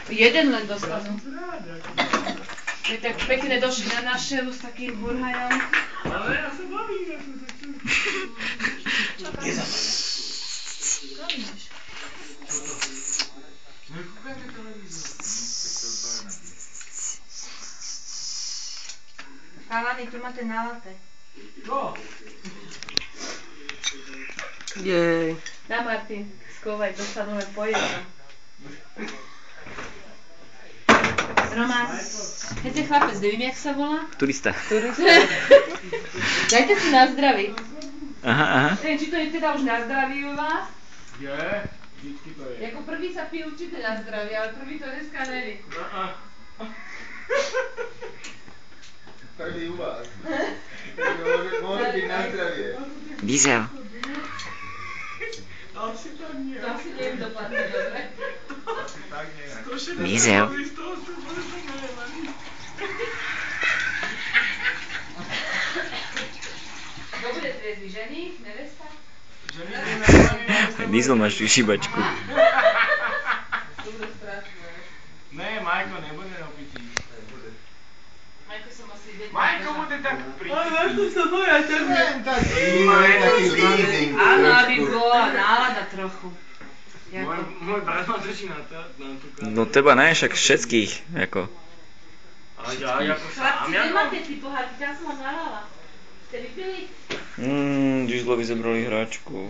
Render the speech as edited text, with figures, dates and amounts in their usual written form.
Jeden len dostanú. My tak pekne došli na návštevu s takým burhajom. Ale ja sa bavím, ja som sa čul. Nekúkajte televízor. Kalani, tu máte nalaté. Čo? Jej. Na Martin, skúvaj, dostanú len po jednom. Roman, viete chlapec, neviem, jak sa volá? Turista. Dajte si na zdraví. Aha, aha. Neviem, či to je teda už na zdraví u vás? Je, vždycky to je. Jako prvý sa pije určite na zdraví, ale prvý to dneska neví. Tak i u vás. Môže byť na zdravie. Diesel. Asi tak nie. To asi neviem dopadne, dobre? Tak nie. Diesel. Kto bude triezvy? Ženy? Nevesta? Diesel máš šibačku. To bude strašné. Ne, Majko nebude na pití. Majko som asi vedel. Majko bude tak pri pití. Len taký zlý. Áno, aby bola nálada trochu. Môj brat ma drží na tú No teba ne, však všetkých, ako. Ale ja ako sám, Chlapci, nemáte ty pohárky, tam som vám nalala. Ste vypili? Dieselovi zobrali hráčku.